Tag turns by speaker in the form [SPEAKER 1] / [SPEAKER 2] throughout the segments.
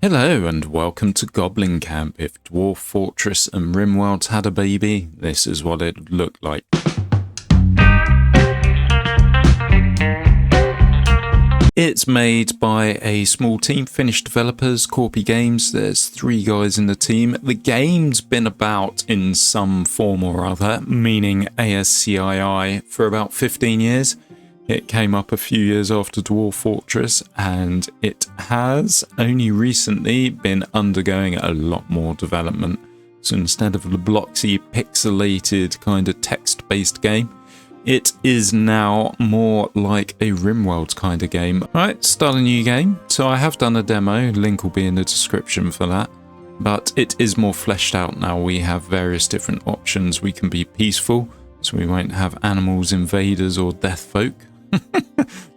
[SPEAKER 1] Hello and welcome to Goblin Camp. If Dwarf Fortress and Rimworld had a baby, this is what it would look like. It's made by a small team, Finnish developers, Corpy Games. There's 3 guys in the team. The game's been about in some form or other, meaning ASCII, for about 15 years. It came up a few years after Dwarf Fortress, and it has only recently been undergoing a lot more development. So instead of the bloxy, pixelated kind of text-based game, it is now more like a Rimworld kind of game. Alright, start a new game. So I have done a demo, link will be in the description for that. But it is more fleshed out now. We have various different options. We can be peaceful, so we won't have animals, invaders or death folk.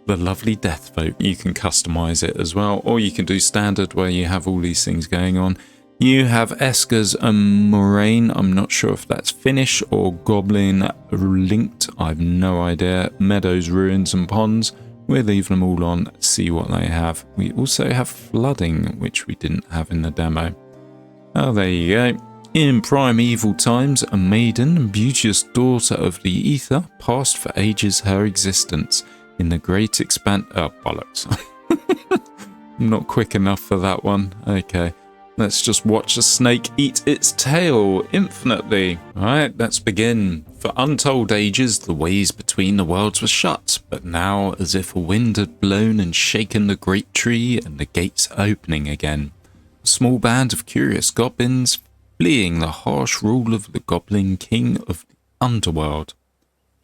[SPEAKER 1] The lovely death folk. You can customize it as well, or you can do standard where you have all these things going on. You have Eskers and Moraine. I'm not sure if that's Finnish or Goblin linked. I've no idea. Meadows, ruins and ponds. We'll leave them all on, see what they have. We also have flooding, which we didn't have in the demo. Oh, there you go. In primeval times, a maiden, beauteous daughter of the ether, passed for ages her existence in the great expanse. Oh, bollocks. I'm not quick enough for that one. Okay. Let's just watch a snake eat its tail infinitely. Alright, let's begin. For untold ages, the ways between the worlds were shut, but now, as if a wind had blown and shaken the great tree and the gates opening again. A small band of curious goblins, fleeing the harsh rule of the Goblin King of the Underworld,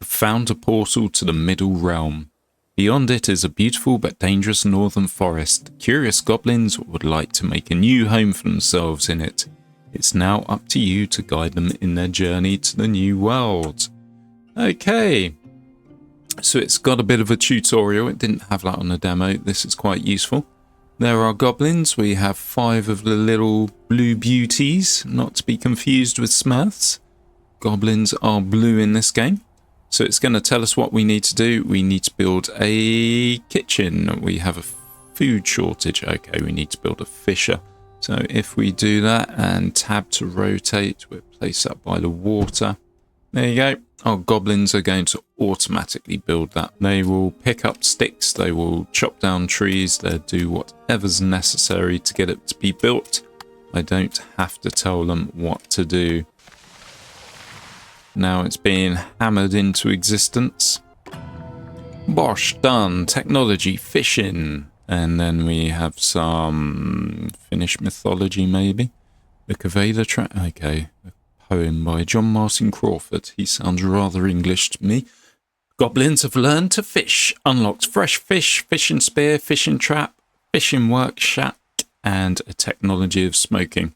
[SPEAKER 1] have found a portal to the Middle Realm. Beyond it is a beautiful but dangerous northern forest. Curious goblins would like to make a new home for themselves in it. It's now up to you to guide them in their journey to the new world. Okay, so it's got a bit of a tutorial. It didn't have that on the demo. This is quite useful. There are goblins. We have 5 of the little blue beauties, not to be confused with Smurfs. Goblins are blue in this game. So it's going to tell us what we need to do. We need to build a kitchen. We have a food shortage. Okay, we need to build a fisher. So if we do that and tab to rotate, we'll place that by the water. There you go. Our goblins are going to automatically build that. They will pick up sticks. They will chop down trees. They'll do whatever's necessary to get it to be built. I don't have to tell them what to do. Now it's being hammered into existence. Bosh, done. Technology, fishing. And then we have some Finnish mythology, maybe. The Cavada track. Okay. A poem by John Martin Crawford. He sounds rather English to me. Goblins have learned to fish. Unlocked fresh fish, fishing spear, fishing trap, fishing work shack, and a technology of smoking.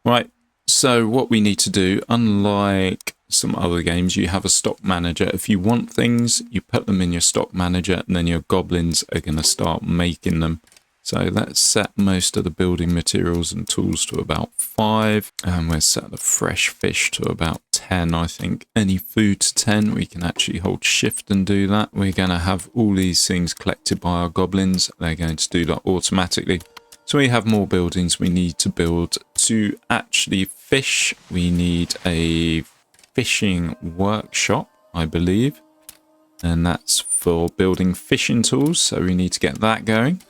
[SPEAKER 1] Right. So what we need to do, unlike some other games, you have a stock manager. If you want things, you put them in your stock manager, and then your goblins are going to start making them. So let's set most of the building materials and tools to about 5, and we'll set the fresh fish to about 10. I think any food to 10, we can actually hold shift and do that. We're going to have all these things collected by our goblins. They're going to do that automatically. So we have more buildings we need to build. To actually fish, we need a fishing workshop, I believe, and that's for building fishing tools, so we need to get that going.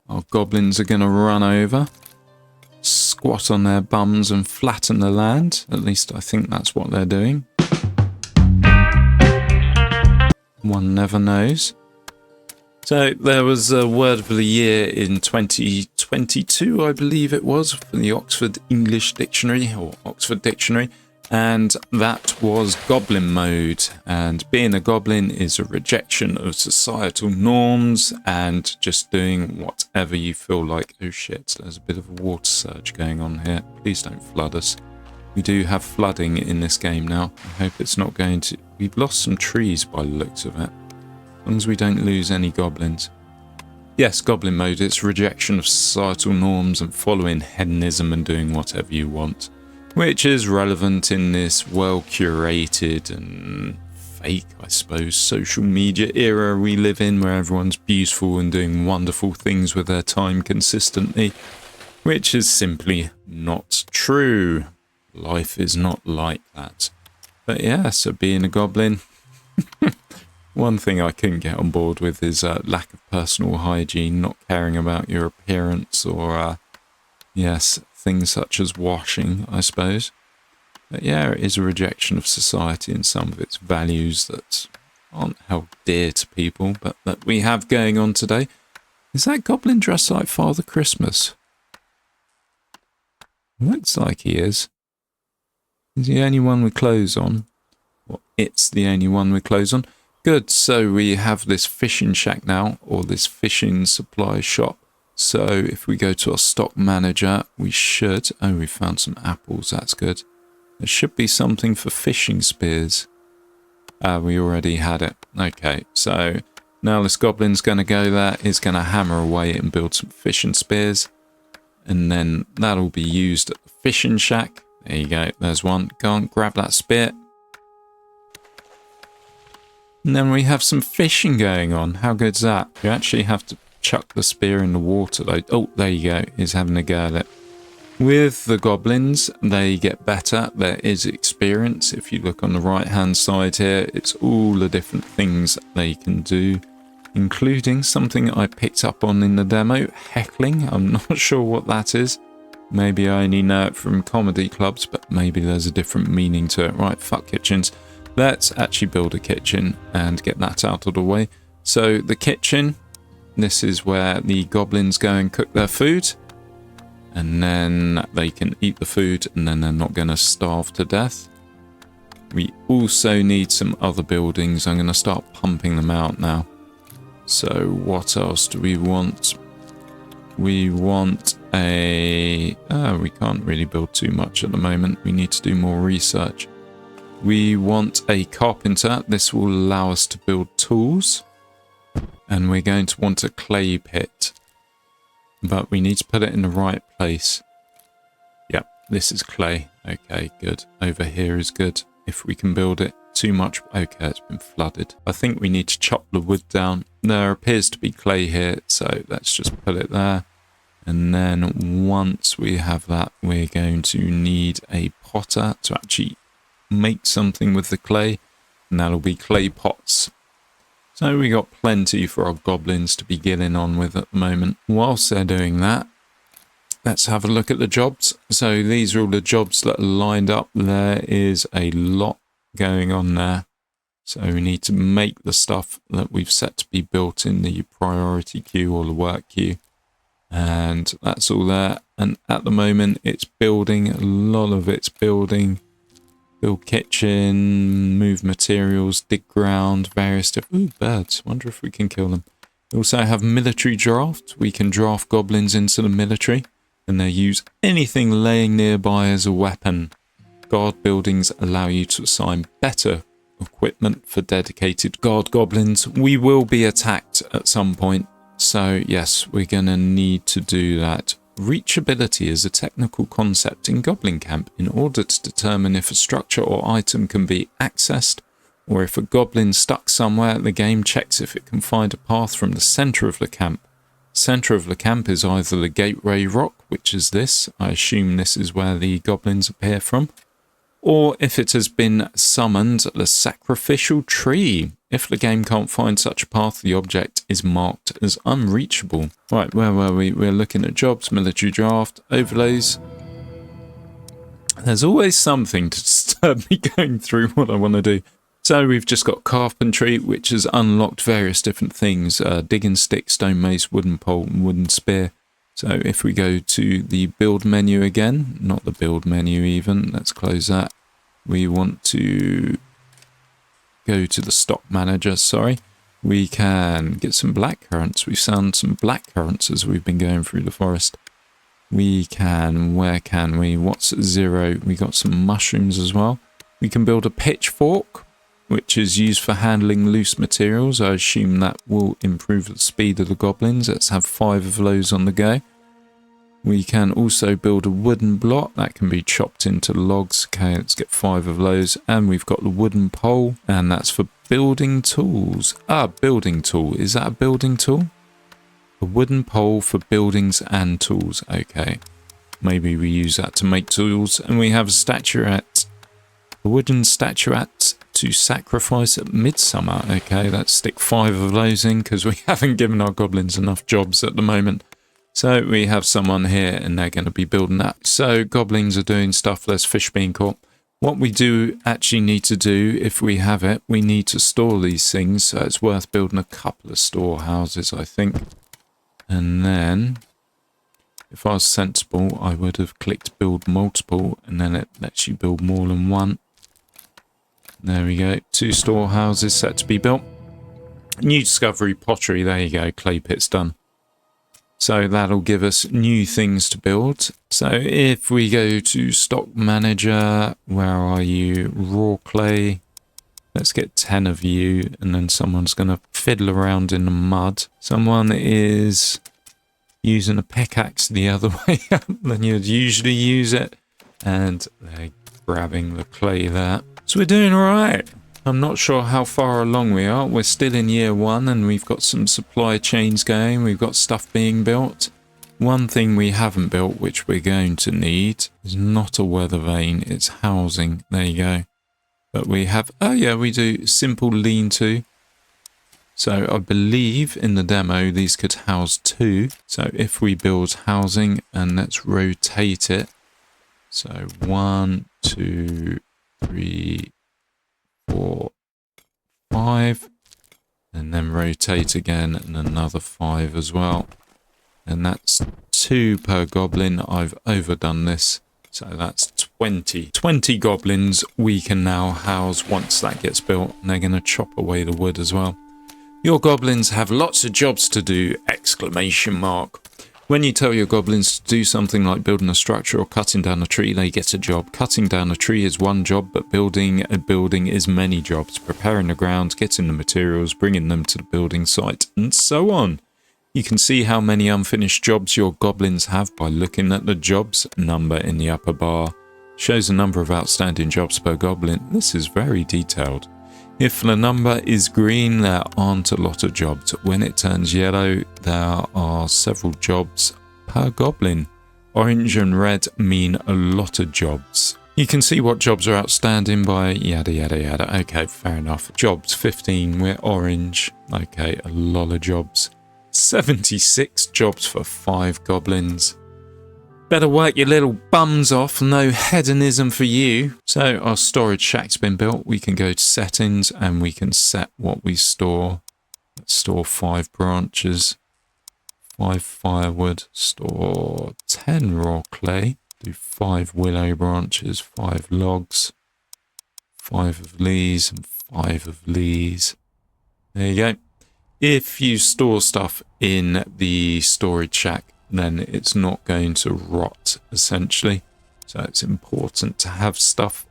[SPEAKER 1] Our goblins are going to run over, squat on their bums and flatten the land. At least I think that's what they're doing. One never knows. So there was a word of the year in 2022, I believe it was, for the Oxford English Dictionary, or Oxford Dictionary. And that was Goblin mode. And being a goblin is a rejection of societal norms and just doing whatever you feel like. Oh shit, there's a bit of a water surge going on here. Please don't flood us. We do have flooding in this game now. I hope it's not going to... We've lost some trees by the looks of it. As long as we don't lose any goblins. Yes, goblin mode, it's rejection of societal norms and following hedonism and doing whatever you want. Which is relevant in this well-curated and fake, I suppose, social media era we live in, where everyone's beautiful and doing wonderful things with their time consistently. which is simply not true. Life is not like that. But yeah, so being a goblin, one thing I couldn't get on board with is lack of personal hygiene, not caring about your appearance, or yes, things such as washing, I suppose. But yeah, it is a rejection of society and some of its values that aren't held dear to people, but that we have going on today. Is that goblin dressed like Father Christmas? Looks like he is. He's the only one with clothes on. Well, it's the only one with clothes on. Good, so we have this fishing shack now, or this fishing supply shop. So if we go to our stock manager, we should... Oh, we found some apples, that's good. There should be something for fishing spears. We already had it. Okay, so now this goblin's going to go there. He's going to hammer away and build some fishing spears. And then that'll be used at the fishing shack. There you go, there's one. Go on, grab that spear. And then we have some fishing going on. How good's that? You actually have to chuck the spear in the water though. Oh, there you go. He's having a go at it. With the goblins, they get better. There is experience. If you look on the right hand side here, it's all the different things they can do, including something I picked up on in the demo, heckling. I'm not sure what that is. Maybe I only know it from comedy clubs, but maybe there's a different meaning to it. Right, fuck kitchens. Let's actually build a kitchen and get that out of the way. So the kitchen, this is where the goblins go and cook their food. And then they can eat the food and then they're not going to starve to death. We also need some other buildings. I'm going to start pumping them out now. So what else do we want? We want a... we can't really build too much at the moment. We need to do more research. We want a carpenter. This will allow us to build tools. And we're going to want a clay pit. But we need to put it in the right place. Yep, this is clay. Okay, good. Over here is good. If we can build it too much... Okay, it's been flooded. I think we need to chop the wood down. There appears to be clay here, so let's just put it there. And then once we have that, we're going to need a potter to actually make something with the clay. And that'll be clay pots. So we got plenty for our goblins to be getting on with at the moment. Whilst they're doing that, let's have a look at the jobs. So these are all the jobs that are lined up. There is a lot going on there. So we need to make the stuff that we've set to be built in the priority queue or the work queue. And that's all there. And at the moment it's building. A lot of it's building. Build kitchen, move materials, dig ground, various different... Ooh, birds. Wonder if we can kill them. We also have military draft. We can draft goblins into the military. And they use anything laying nearby as a weapon. Guard buildings allow you to assign better equipment for dedicated guard goblins. We will be attacked at some point. So yes, we're going to need to do that. Reachability is a technical concept in Goblin Camp in order to determine if a structure or item can be accessed, or if a goblin's stuck somewhere, the game checks if it can find a path from the center of the camp. Center of the camp is either the gateway rock, which is this, I assume this is where the goblins appear from, or if it has been summoned, the sacrificial tree. If the game can't find such a path, the object is marked as unreachable. Right, where were we? We're looking at jobs, military draft, overlays. There's always something to disturb me going through what I want to do. So we've just got carpentry, which has unlocked various different things. Digging stick, stone mace, wooden pole, and wooden spear. So if we go to the build menu again, not the build menu even, let's close that. We want to go to the stock manager, sorry. We can get some black currants. We've found some black currants as we've been going through the forest. We can, where can we? What's 0? We got some mushrooms as well. We can build a pitchfork, which is used for handling loose materials. I assume that will improve the speed of the goblins. Let's have 5 of those on the go. We can also build a wooden block that can be chopped into logs. Okay, let's get 5 of those. And we've got the wooden pole, and that's for building tools. Ah, building tool. Is that a building tool? A wooden pole for buildings and tools. Okay. Maybe we use that to make tools. And we have a statuette, a wooden statuette to sacrifice at midsummer. Okay, let's stick 5 of those in because we haven't given our goblins enough jobs at the moment. So we have someone here and they're going to be building that. So goblins are doing stuff. There's fish being caught. What we do actually need to do, if we have it, we need to store these things. So it's worth building a couple of storehouses, I think. And then, if I was sensible, I would have clicked build multiple, and then it lets you build more than one. There we go. 2 storehouses set to be built. New discovery, pottery. There you go. Clay pit's done. So that'll give us new things to build. So if we go to stock manager, where are you? Raw clay. Let's get 10 of you, and then someone's going to fiddle around in the mud. Someone is using a pickaxe the other way up than you'd usually use it. And they're grabbing the clay there. So we're doing all right. I'm not sure how far along we are. We're still in year 1 and we've got some supply chains going. We've got stuff being built. One thing we haven't built, which we're going to need, is not a weather vane. It's housing. There you go. But we have, oh yeah, we do simple lean-to. So I believe in the demo, these could house 2. So if we build housing and let's rotate it. So 1, 2, 3, 4, 5, and then rotate again and another 5 as well. And that's 2 per goblin. I've overdone this. So that's 20. 20 goblins we can now house once that gets built. And they're going to chop away the wood as well. Your goblins have lots of jobs to do! Exclamation mark. When you tell your goblins to do something like building a structure or cutting down a tree, they get a job. Cutting down a tree is one job, but building a building is many jobs. Preparing the ground, getting the materials, bringing them to the building site, and so on. You can see how many unfinished jobs your goblins have by looking at the jobs number in the upper bar. Shows the number of outstanding jobs per goblin. This is very detailed. If the number is green, there aren't a lot of jobs. When it turns yellow, there are several jobs per goblin. Orange and red mean a lot of jobs. You can see what jobs are outstanding by yada yada yada. Okay, fair enough. Jobs 15, we're orange. Okay, a lot of jobs. 76 jobs for 5 goblins. Better work your little bums off, no hedonism for you. So our storage shack's been built. We can go to settings and we can set what we store. Let's store 5 branches, 5 firewood, store 10 raw clay, do 5 willow branches, 5 logs, 5 of these and 5 of these. There you go. If you store stuff in the storage shack, then it's not going to rot, essentially. So it's important to have stuff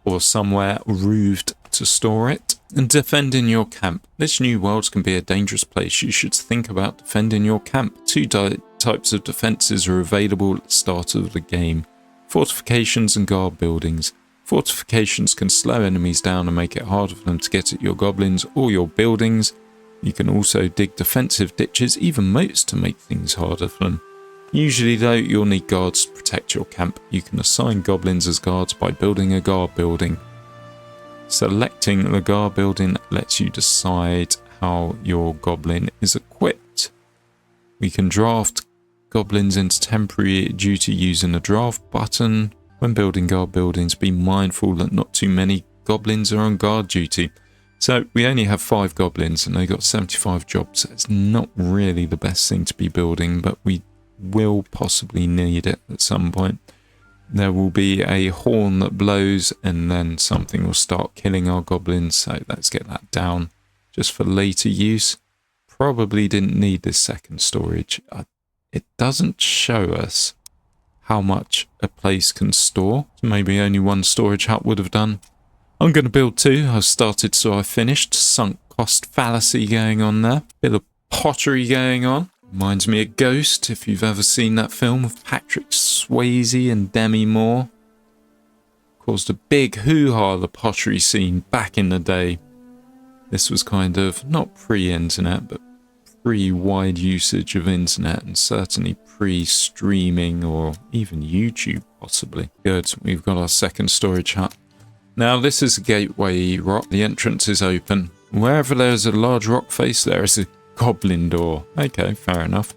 [SPEAKER 1] or somewhere roofed to store it. And defending your camp. This new world can be a dangerous place. You should think about defending your camp. 2 types of defenses are available at the start of the game. Fortifications and guard buildings. Fortifications can slow enemies down and make it harder for them to get at your goblins or your buildings. You can also dig defensive ditches, even moats, to make things harder for them. Usually though, you'll need guards to protect your camp. You can assign goblins as guards by building a guard building. Selecting the guard building lets you decide how your goblin is equipped. We can draft goblins into temporary duty using the draft button. When building guard buildings, be mindful that not too many goblins are on guard duty. So we only have 5 goblins and they got 75 jobs. It's not really the best thing to be building, but we will possibly need it at some point. There will be a horn that blows and then something will start killing our goblins. So let's get that down just for later use. Probably didn't need this second storage. It doesn't show us how much a place can store. Maybe only 1 storage hut would have done. I'm going to build 2. I've started, so I finished. Sunk cost fallacy going on there. Bit of pottery going on. Reminds me of Ghost, if you've ever seen that film with Patrick Swayze and Demi Moore. Caused a big hoo-ha, the pottery scene back in the day. This was kind of, not pre-internet, but pre-wide usage of internet and certainly pre-streaming or even YouTube possibly. Good, we've got our second storage hut. Now this is a gateway rock. The entrance is open. Wherever there's a large rock face, there is a goblin door. Okay, fair enough.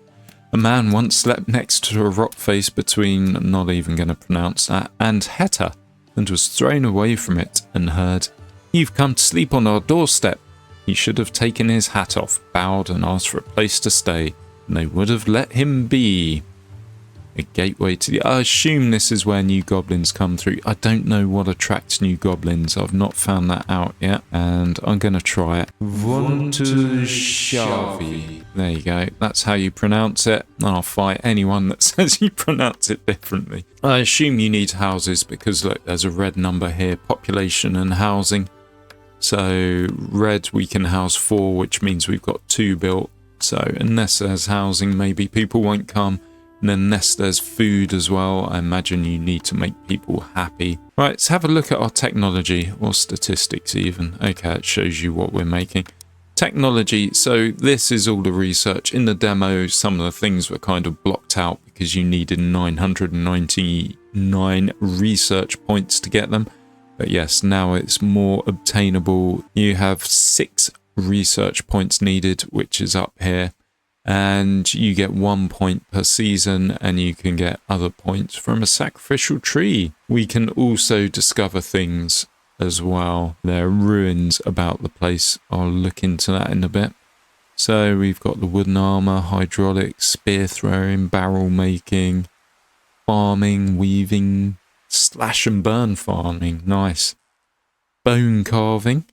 [SPEAKER 1] A man once slept next to a rock face between, not even going to pronounce that, and Heta, and was thrown away from it and heard, "You've come to sleep on our doorstep." He should have taken his hat off, bowed and asked for a place to stay, and they would have let him be. A gateway to the... I assume this is where new goblins come through. I don't know what attracts new goblins. I've not found that out yet, and I'm going to try it. Vunteshavi. There you go. That's how you pronounce it. I'll fight anyone that says you pronounce it differently. I assume you need houses because, look, there's a red number here. Population and housing. So, red we can house 4, which means we've got 2 built. So, unless there's housing, maybe people won't come. And unless there's food as well, I imagine you need to make people happy. Right, let's have a look at our technology, or statistics even. Okay, it shows you what we're making. Technology, so this is all the research. In the demo, some of the things were kind of blocked out because you needed 999 research points to get them. But yes, now it's more obtainable. You have 6 research points needed, which is up here. And you get 1 point per season, and you can get other points from a sacrificial tree. We can also discover things as well. There are ruins about the place. I'll look into that in a bit. So we've got the wooden armor, hydraulics, spear throwing, barrel making, farming, weaving, slash and burn farming. Nice. Bone carving.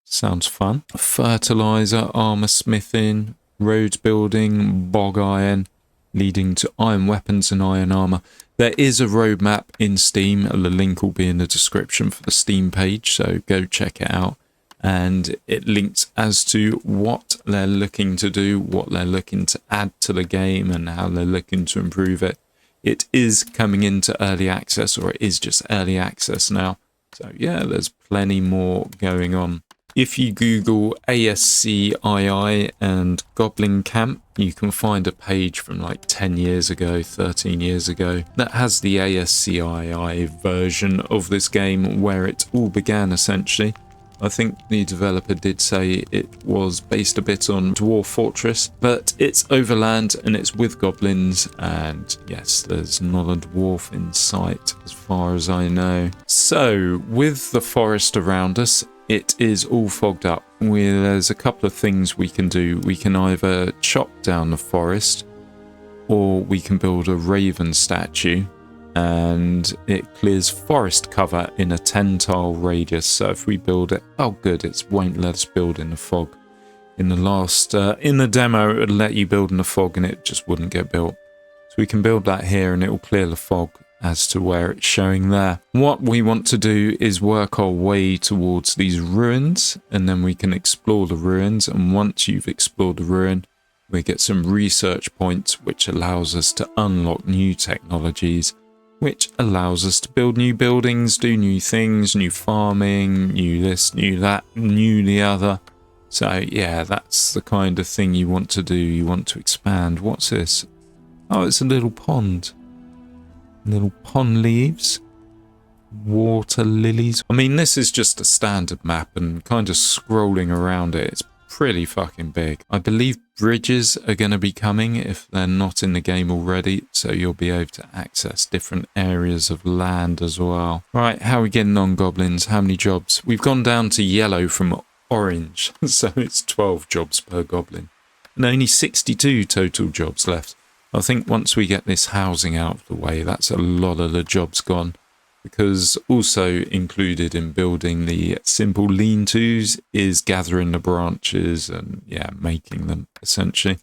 [SPEAKER 1] Sounds fun. Fertilizer, armor smithing, road building, bog iron, leading to iron weapons and iron armor. There is a roadmap in Steam. The link will be in the description for the Steam page, so go check it out. And it links as to what they're looking to do, what they're looking to add to the game, and how they're looking to improve it. It is coming into early access, or it is just early access now. So yeah, there's plenty more going on. If you Google ASCII and Goblin Camp, you can find a page from like 10 years ago, 13 years ago, that has the ASCII version of this game where it all began essentially. I think the developer did say it was based a bit on Dwarf Fortress, but it's overland and it's with goblins, and yes, there's not a dwarf in sight as far as I know. So, with the forest around us, it is all fogged up. There's a couple of things we can do. We can either chop down the forest, or we can build a raven statue, and it clears forest cover in a 10-tile radius. So if we build it, oh good, it won't let us build in the fog. In the last, in the demo, it would let you build in the fog and it just wouldn't get built. So we can build that here and it will clear the fog as to where it's showing there. What we want to do is work our way towards these ruins, and then we can explore the ruins, and once you've explored the ruin, we get some research points, which allows us to unlock new technologies, which allows us to build new buildings, do new things, new farming, new this, new that, new the other. So yeah, that's the kind of thing you want to do. You want to expand. What's this? Oh, it's a little pond. Little pond leaves, water lilies. I mean, this is just a standard map, and kind of scrolling around it, it's pretty fucking big. I believe bridges are going to be coming if they're not in the game already, so you'll be able to access different areas of land as well. Right, how are we getting on, goblins? How many jobs? We've gone down to yellow from orange, so it's 12 jobs per goblin, and only 62 total jobs left. I think once we get this housing out of the way, that's a lot of the jobs gone, because also included in building the simple lean-tos is gathering the branches and yeah, making them essentially.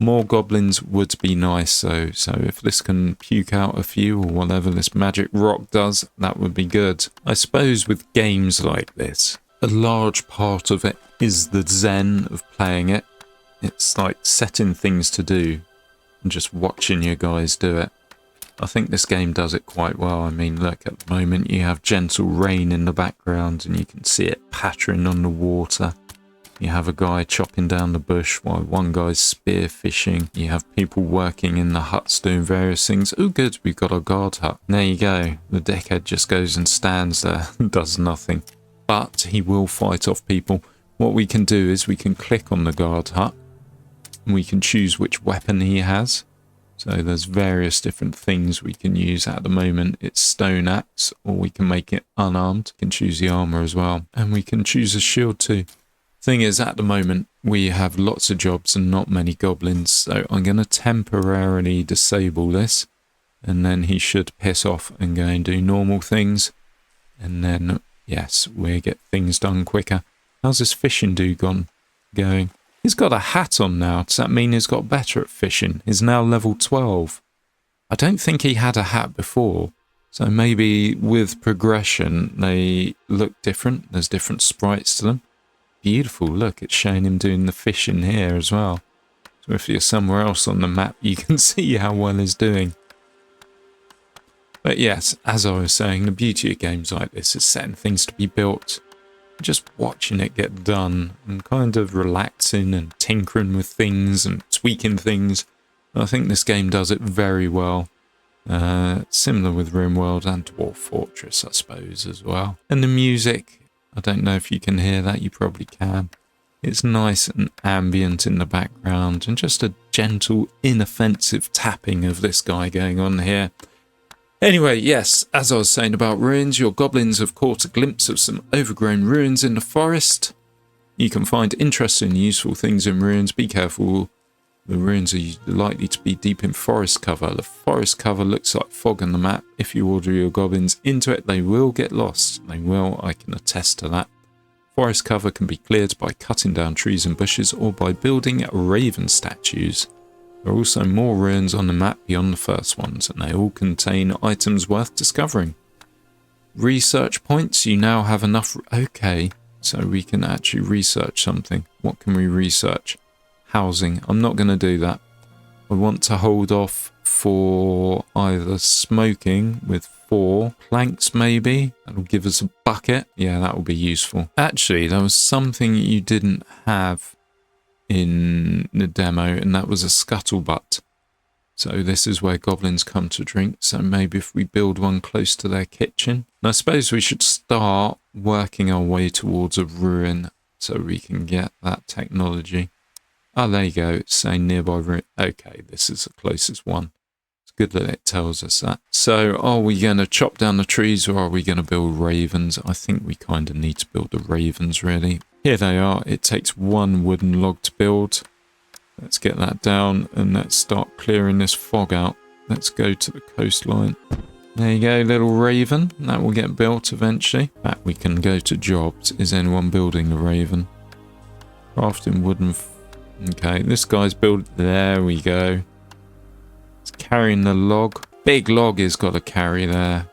[SPEAKER 1] More goblins would be nice, so if this can puke out a few or whatever this magic rock does, that would be good. I suppose with games like this, a large part of it is the zen of playing it. It's like setting things to do and just watching you guys do it. I think this game does it quite well. I mean, look, at the moment you have gentle rain in the background and you can see it pattering on the water. You have a guy chopping down the bush while one guy's spear fishing. You have people working in the huts doing various things. Oh good, we've got our guard hut. There you go. The deckhead just goes and stands there and does nothing. But he will fight off people. What we can do is we can click on the guard hut and we can choose which weapon he has. So there's various different things we can use. At the moment it's stone axe, or we can make it unarmed. We can choose the armor as well, and we can choose a shield too. Thing is, at the moment we have lots of jobs and not many goblins, so I'm going to temporarily disable this, and then he should piss off and go and do normal things, and then yes, we'll get things done quicker. How's this fishing dude going? He's got a hat on now. Does that mean he's got better at fishing? He's now level 12. I don't think he had a hat before. So maybe with progression, they look different. There's different sprites to them. Beautiful. Look, it's showing him doing the fishing here as well. So if you're somewhere else on the map, you can see how well he's doing. But yes, as I was saying, the beauty of games like this is setting things to be built. Just watching it get done and kind of relaxing and tinkering with things and tweaking things. I think this game does it very well. Similar with Rimworld and Dwarf Fortress, I suppose, as well. And the music, I don't know if you can hear that, you probably can. It's nice and ambient in the background, and just a gentle, inoffensive tapping of this guy going on here. Anyway, yes, as I was saying about ruins, your goblins have caught a glimpse of some overgrown ruins in the forest. You can find interesting and useful things in ruins. Be careful, the ruins are likely to be deep in forest cover. The forest cover looks like fog on the map. If you order your goblins into it, they will get lost. They will, I can attest to that. Forest cover can be cleared by cutting down trees and bushes or by building raven statues. There are also more ruins on the map beyond the first ones, and they all contain items worth discovering. Research points, you now have enough. Okay, so we can actually research something. What can we research? Housing. I'm not going to do that. I want to hold off for either smoking with 4 planks maybe. That'll give us a bucket. Yeah, that will be useful. Actually, there was something you didn't have in the demo, and that was a scuttlebutt. So this is where goblins come to drink. So maybe if we build one close to their kitchen. And I suppose we should start working our way towards a ruin so we can get that technology. Oh, there you go. It's saying nearby ruin. Okay, this is the closest one. It's good that it tells us that. So are we going to chop down the trees, or are we going to build ravens? I think we kind of need to build the ravens, really. Here they are. It takes 1 wooden log to build. Let's get that down and let's start clearing this fog out. Let's go to the coastline. There you go, little raven. That will get built eventually. Back we can go to jobs. Is anyone building the raven? Crafting wooden... Okay, this guy's built... There we go. It's carrying the log. Big log he's got to carry there.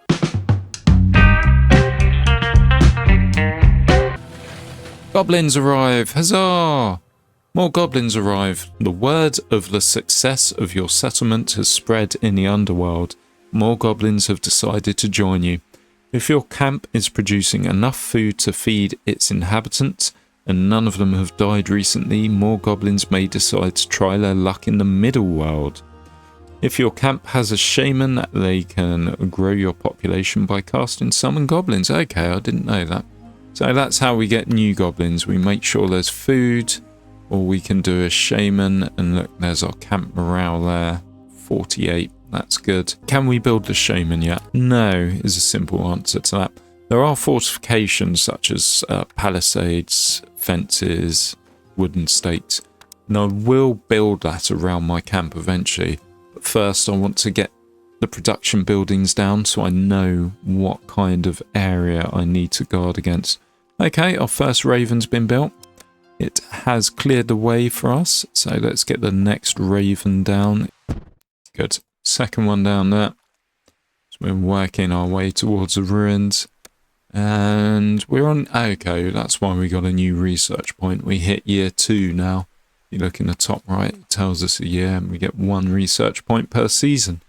[SPEAKER 1] Goblins arrive! Huzzah! More goblins arrive. The word of the success of your settlement has spread in the underworld. More goblins have decided to join you. If your camp is producing enough food to feed its inhabitants, and none of them have died recently, more goblins may decide to try their luck in the middle world. If your camp has a shaman, they can grow your population by casting summon goblins. Okay, I didn't know that. So that's how we get new goblins. We make sure there's food, or we can do a shaman. And look, there's our camp morale there. 48, that's good. Can we build the shaman yet? No, is a simple answer to that. There are fortifications such as palisades, fences, wooden stakes. And I will build that around my camp eventually. But first I want to get the production buildings down so I know what kind of area I need to guard against. Okay, our first raven's been built. It has cleared the way for us, so let's get the next raven down. Good. Second one down there. So we're working our way towards the ruins. And we're on... Okay, that's why we got a new research point. We hit year 2 now. You look in the top right, it tells us a year, and we get 1 research point per season.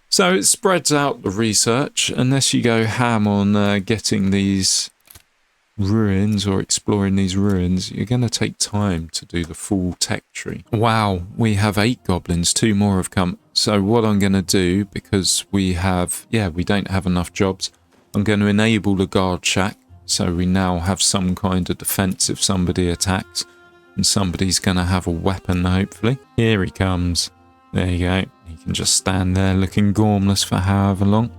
[SPEAKER 1] So it spreads out the research, unless you go ham on getting these ruins or exploring these ruins, you're going to take time to do the full tech tree. Wow, we have 8 goblins, 2 more have come. So what I'm going to do, because we don't have enough jobs, I'm going to enable the guard shack. So we now have some kind of defense if somebody attacks. And somebody's going to have a weapon, hopefully. Here he comes. There you go. He can just stand there looking gormless for however long.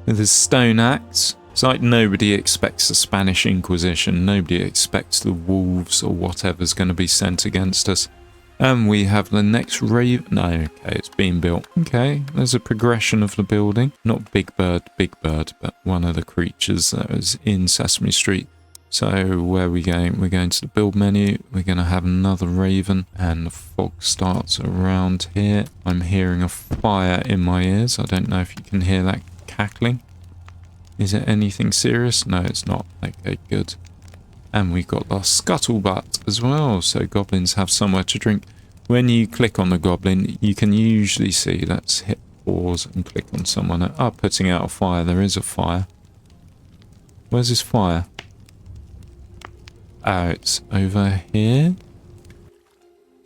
[SPEAKER 1] With his stone axe. It's like nobody expects the Spanish Inquisition. Nobody expects the wolves or whatever's going to be sent against us. And we have the next raven. No, okay, it's being built. Okay, there's a progression of the building. Not Big Bird, but one of the creatures that was in Sesame Street. So where are we going? We're going to the build menu. We're going to have another raven. And the fog starts around here. I'm hearing a fire in my ears. I don't know if you can hear that cackling. Is it anything serious? No, it's not. Okay, good. And we've got the scuttlebutt as well, so goblins have somewhere to drink. When you click on the goblin, you can usually see, let's hit pause and click on someone. Oh, putting out a fire. There is a fire. Where's this fire? Oh, it's over here.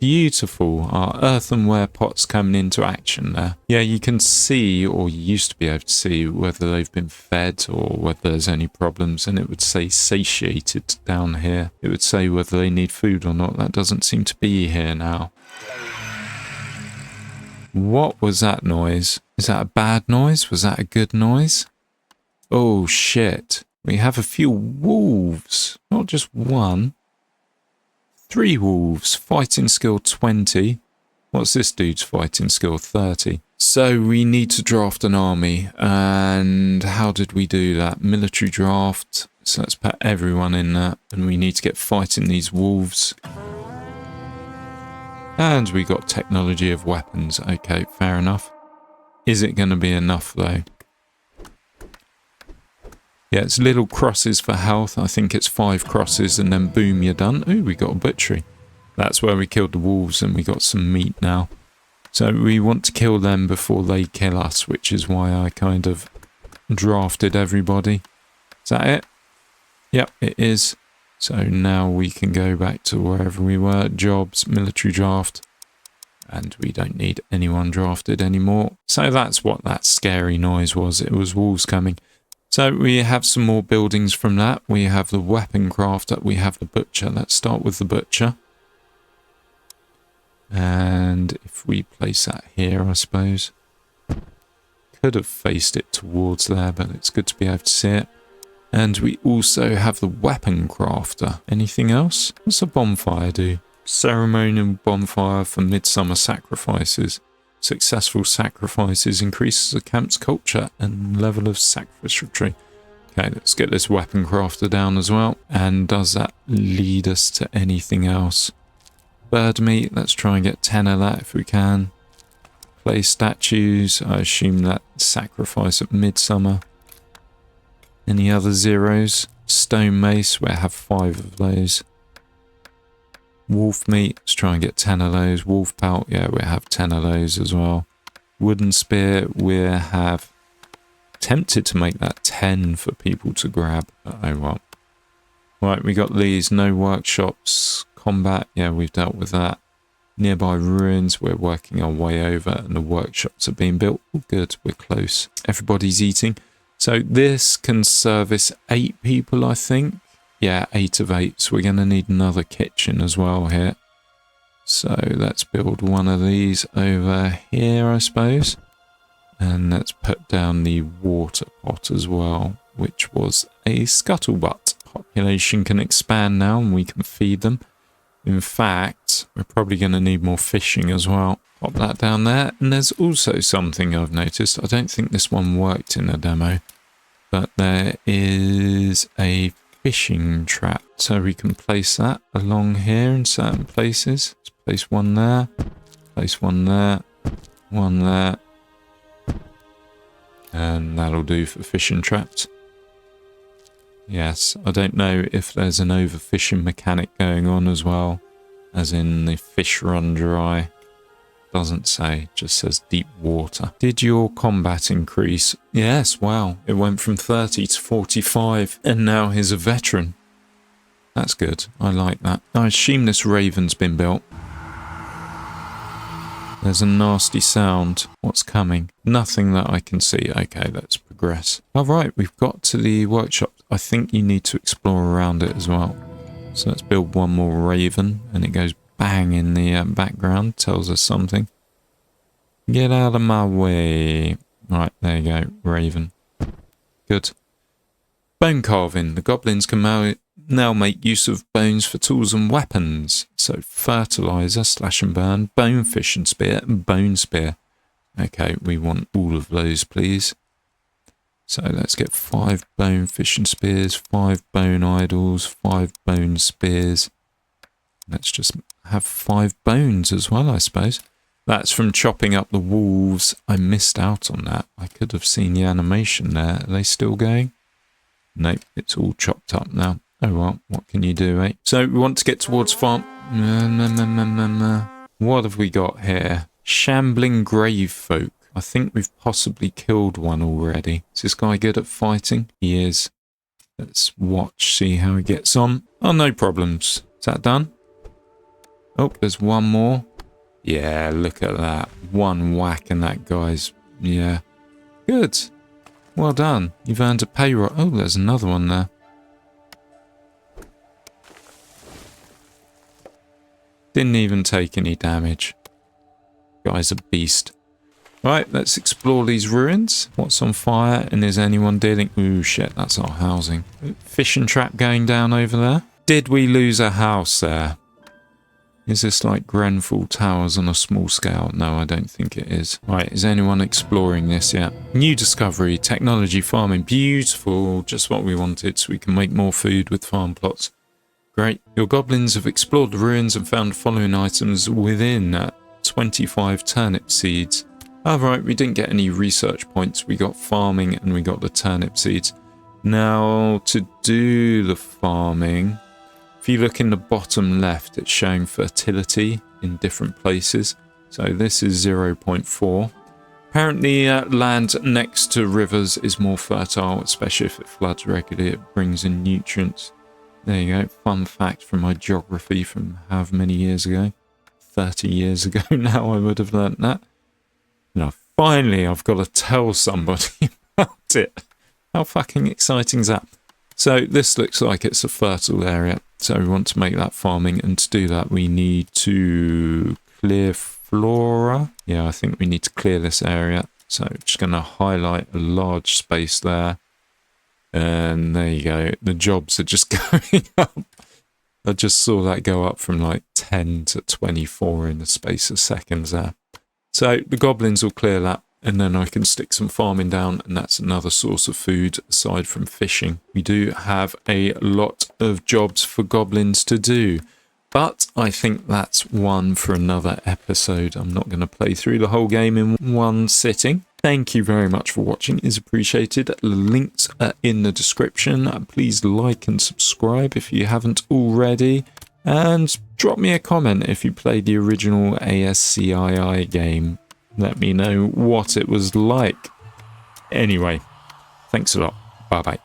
[SPEAKER 1] Beautiful. Our earthenware pots coming into action there. Yeah, you can see, or you used to be able to see, whether they've been fed or whether there's any problems, and it would say satiated down here. It would say whether they need food or not. That doesn't seem to be here now. What was that noise? Is that a bad noise? Was that a good noise? Oh shit. We have a few wolves. Not just one. 3 wolves, fighting skill 20. What's this dude's fighting skill? 30. So we need to draft an army. And how did we do that? Military draft. So let's put everyone in that. And we need to get fighting these wolves. And we got technology of weapons. Okay, fair enough. Is it going to be enough though? Yeah, it's little crosses for health. I think it's 5 crosses and then boom, you're done. Ooh, we got a butchery. That's where we killed the wolves and we got some meat now. So we want to kill them before they kill us, which is why I kind of drafted everybody. Is that it? Yep, it is. So now we can go back to wherever we were. Jobs, military draft. And we don't need anyone drafted anymore. So that's what that scary noise was. It was wolves coming. So we have some more buildings from that. We have the weapon crafter. We have the butcher. Let's start with the butcher. And if we place that here, I suppose. Could have faced it towards there, but it's good to be able to see it. And we also have the weapon crafter. Anything else? What's a bonfire do? Ceremonial bonfire for midsummer sacrifices. Successful sacrifices increases the camp's culture and level of sacrificial. Okay, let's get this weapon crafter down as well. And does that lead us to anything else? Bird meat, let's try and get 10 of that if we can. Clay statues, I assume that sacrifice at midsummer. Any other zeros? Stone mace, we have 5 of those. Wolf meat, let's try and get 10 of those. Wolf pelt, yeah, we have 10 of those as well. Wooden spear, we have tempted to make that 10 for people to grab, but oh well. Right, we got these, no workshops, combat, yeah, we've dealt with that. Nearby ruins, we're working our way over and the workshops are being built. Oh, good, we're close. Everybody's eating. So this can service 8 people, I think. Yeah, 8 of 8. So we're going to need another kitchen as well here. So let's build one of these over here, I suppose. And let's put down the water pot as well, which was a scuttlebutt. Population can expand now and we can feed them. In fact, we're probably going to need more fishing as well. Pop that down there. And there's also something I've noticed. I don't think this one worked in the demo. But there is a fishing trap. So we can place that along here in certain places. Let's place one there. Place one there. One there. And that'll do for fishing traps. Yes, I don't know if there's an overfishing mechanic going on as well. As in the fish run dry. Doesn't say, just says deep water. Did your combat increase? Yes, wow. It went from 30 to 45. And now he's a veteran. That's good. I like that. I assume this raven's been built. There's a nasty sound. What's coming? Nothing that I can see. Okay, let's progress. All right, we've got to the workshop. I think you need to explore around it as well. So let's build one more raven, and it goes bang in the background. Tells us something. Get out of my way. Right, there you go. Raven. Good. Bone carving. The goblins can now make use of bones for tools and weapons. So fertilizer, slash and burn, bonefish and spear, bone spear. Okay, we want all of those, please. So let's get 5 bonefish and spears, 5 bone idols, 5 bone spears. Let's just have 5 bones as well, I suppose. That's from chopping up the wolves. I missed out on that. I could have seen the animation there. Are they still going? Nope, it's all chopped up now. Oh well, what can you do, eh? So we want to get towards farm. What have we got here? Shambling grave folk. I think we've possibly killed one already. Is this guy good at fighting? He is. Let's watch, see how he gets on. Oh, no problems. Is that done? Oh, there's one more. Yeah, look at that. One whack and that guy's... Yeah. Good. Well done. You've earned a pay rise. Oh, there's another one there. Didn't even take any damage. Guy's a beast. Right, let's explore these ruins. What's on fire? And is anyone dealing... Ooh, shit, that's our housing. Fishing trap going down over there. Did we lose a house there? Is this like Grenfell Towers on a small scale? No, I don't think it is. Right, is anyone exploring this yet? New discovery, technology farming. Beautiful, just what we wanted, so we can make more food with farm plots. Great. Your goblins have explored the ruins and found the following items within 25 turnip seeds. Alright, we didn't get any research points. We got farming and we got the turnip seeds. Now, to do the farming... If you look in the bottom left, it's showing fertility in different places. So this is 0.4. Apparently land next to rivers is more fertile, especially if it floods regularly. It brings in nutrients. There you go. Fun fact from my geography from however many years ago. 30 years ago now I would have learnt that. Now finally I've got to tell somebody about it. How fucking exciting is that? So this looks like it's a fertile area. So we want to make that farming, and to do that we need to clear flora. Yeah, I think we need to clear this area. So just going to highlight a large space there. And there you go. The jobs are just going up. I just saw that go up from like 10 to 24 in the space of seconds there. So the goblins will clear that. And then I can stick some farming down, and that's another source of food aside from fishing. We do have a lot of jobs for goblins to do, but I think that's one for another episode. I'm not going to play through the whole game in one sitting. Thank you very much for watching. It is appreciated. The links are in the description. Please like and subscribe if you haven't already. And drop me a comment if you played the original ASCII game. Let me know what it was like. Anyway, thanks a lot. Bye-bye.